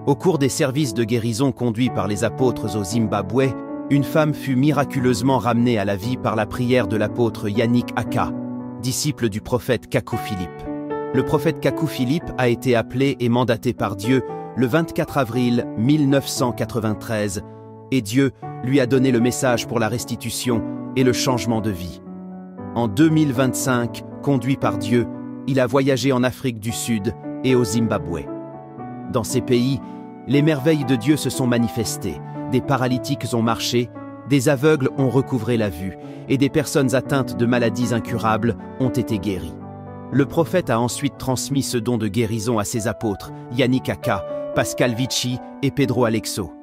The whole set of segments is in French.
Au cours des services de guérison conduits par les apôtres au Zimbabwe, une femme fut miraculeusement ramenée à la vie par la prière de l'apôtre Yannick Aka, disciple du prophète Kaku Philippe. Le prophète Kaku Philippe a été appelé et mandaté par Dieu le 24 avril 1993, et Dieu lui a donné le message pour la restitution et le changement de vie. En 2025, conduit par Dieu, il a voyagé en Afrique du Sud et au Zimbabwe. Dans ces pays, les merveilles de Dieu se sont manifestées, des paralytiques ont marché, des aveugles ont recouvré la vue, et des personnes atteintes de maladies incurables ont été guéries. Le prophète a ensuite transmis ce don de guérison à ses apôtres, Yannick Aka, Pascal Vici et Pedro Alexo.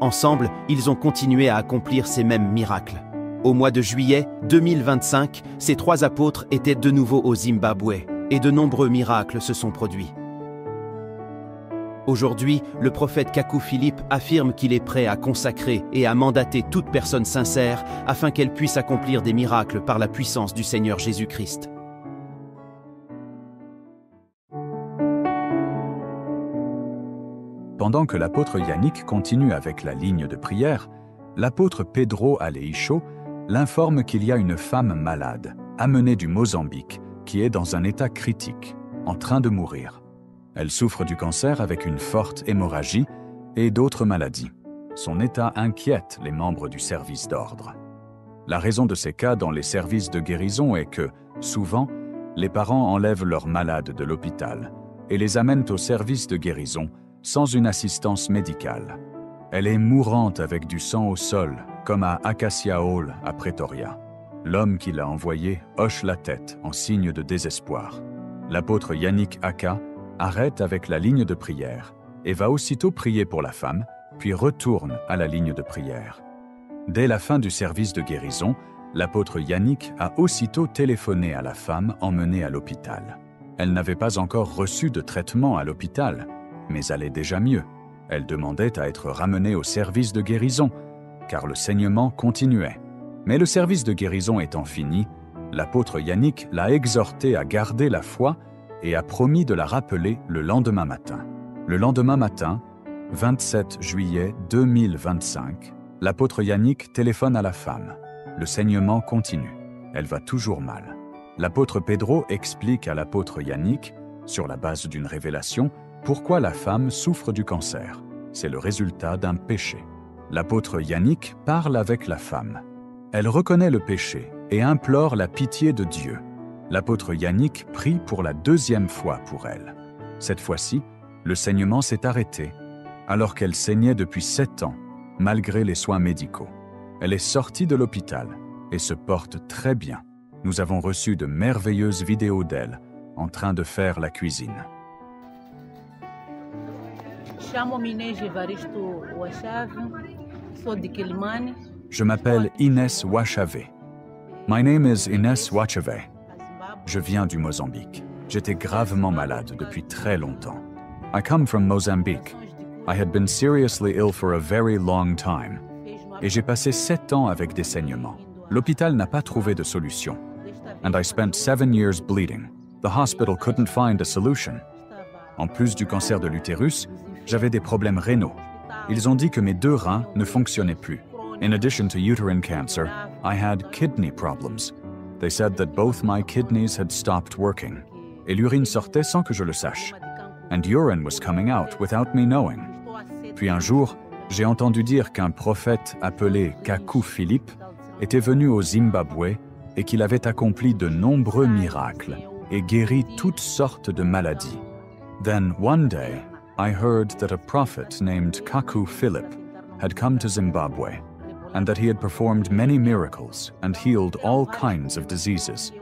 Ensemble, ils ont continué à accomplir ces mêmes miracles. Au mois de juillet 2025, ces trois apôtres étaient de nouveau au Zimbabwe, et de nombreux miracles se sont produits. Aujourd'hui, le prophète Kaku Philippe affirme qu'il est prêt à consacrer et à mandater toute personne sincère afin qu'elle puisse accomplir des miracles par la puissance du Seigneur Jésus-Christ. Pendant que l'apôtre Yannick continue avec la ligne de prière, l'apôtre Pedro Aleixo l'informe qu'il y a une femme malade, amenée du Mozambique, qui est dans un état critique, en train de mourir. Elle souffre du cancer avec une forte hémorragie et d'autres maladies. Son état inquiète les membres du service d'ordre. La raison de ces cas dans les services de guérison est que, souvent, les parents enlèvent leurs malades de l'hôpital et les amènent au service de guérison sans une assistance médicale. Elle est mourante avec du sang au sol, comme à Acacia Hall à Pretoria. L'homme qui l'a envoyée hoche la tête en signe de désespoir. L'apôtre Yannick Aka arrête avec la ligne de prière et va aussitôt prier pour la femme, puis retourne à la ligne de prière. Dès la fin du service de guérison, l'apôtre Yannick a aussitôt téléphoné à la femme emmenée à l'hôpital. Elle n'avait pas encore reçu de traitement à l'hôpital, mais allait déjà mieux. Elle demandait à être ramenée au service de guérison, car le saignement continuait. Mais le service de guérison étant fini, l'apôtre Yannick l'a exhortée à garder la foi et a promis de la rappeler le lendemain matin. Le lendemain matin, 27 juillet 2025, l'apôtre Yannick téléphone à la femme. Le saignement continue. Elle va toujours mal. L'apôtre Pedro explique à l'apôtre Yannick, sur la base d'une révélation, pourquoi la femme souffre du cancer. C'est le résultat d'un péché. L'apôtre Yannick parle avec la femme. Elle reconnaît le péché et implore la pitié de Dieu. L'apôtre Yannick prie pour la deuxième fois pour elle. Cette fois-ci, le saignement s'est arrêté, alors qu'elle saignait depuis 7 ans, malgré les soins médicaux. Elle est sortie de l'hôpital et se porte très bien. Nous avons reçu de merveilleuses vidéos d'elle en train de faire la cuisine. Je m'appelle Inès Wachave. My name is Inès Wachave. Je viens du Mozambique. J'étais gravement malade depuis très longtemps. I come from Mozambique. I had been seriously ill for a very long time. Et j'ai passé 7 ans avec des saignements. L'hôpital n'a pas trouvé de solution. And I spent 7 years bleeding. The hospital couldn't find a solution. En plus du cancer de l'utérus, j'avais des problèmes rénaux. Ils ont dit que mes 2 reins ne fonctionnaient plus. In addition to uterine cancer, I had kidney problems. They said that both my kidneys had stopped working. Et l'urine sortait sans que je le sache. And urine was coming out without me knowing. Puis un jour, j'ai entendu dire qu'un prophète appelé Kaku Philippe était venu au Zimbabwe et qu'il avait accompli de nombreux miracles et guéri toutes sortes de maladies. Then one day, I heard that a prophet named Kaku Philippe had come to Zimbabwe and that he had performed many miracles and healed all kinds of diseases.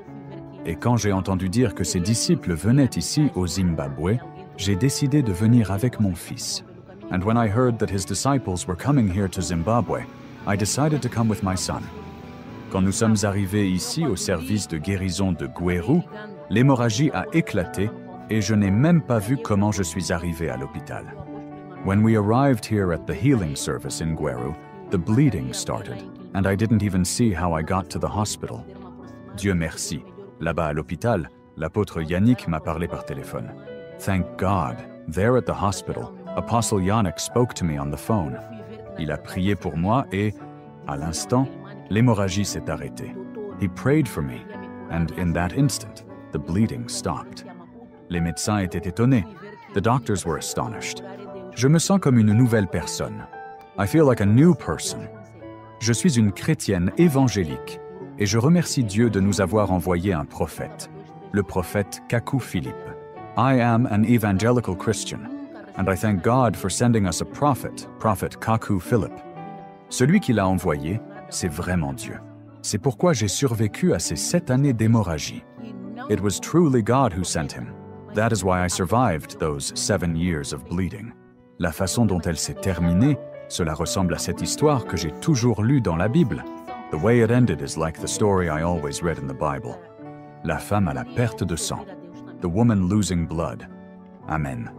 Et quand j'ai entendu dire que ses disciples venaient ici au Zimbabwe, j'ai décidé de venir avec mon fils. And when I heard that his disciples were coming here to Zimbabwe, I decided to come with my son. Quand nous sommes arrivés ici au service de guérison de Gweru, l'hémorragie a éclaté et je n'ai même pas vu comment je suis arrivé à l'hôpital. When we arrived here at the healing service in Gweru, the bleeding started, and I didn't even see how I got to the hospital. Dieu merci. Là-bas à l'hôpital, l'apôtre Yannick m'a parlé par téléphone. Thank God, there at the hospital, Apostle Yannick spoke to me on the phone. Il a prié pour moi et, à l'instant, l'hémorragie s'est arrêtée. He prayed for me, and in that instant, the bleeding stopped. Les médecins étaient étonnés. The doctors were astonished. Je me sens comme une nouvelle personne. I feel like a new person. Je suis une chrétienne évangélique et je remercie Dieu de nous avoir envoyé un prophète, le prophète Kaku Philippe. I am an evangelical Christian, and I thank God for sending us a prophet, Prophet Kaku Philippe. Celui qui l'a envoyé, c'est vraiment Dieu. C'est pourquoi j'ai survécu à ces 7 années d'hémorragie. It was truly God who sent him. That is why I survived those 7 years of bleeding. La façon dont elle s'est terminée, cela ressemble à cette histoire que j'ai toujours lue dans la Bible. The way it ended is like the story I always read in the Bible. La femme à la perte de sang. The woman losing blood. Amen.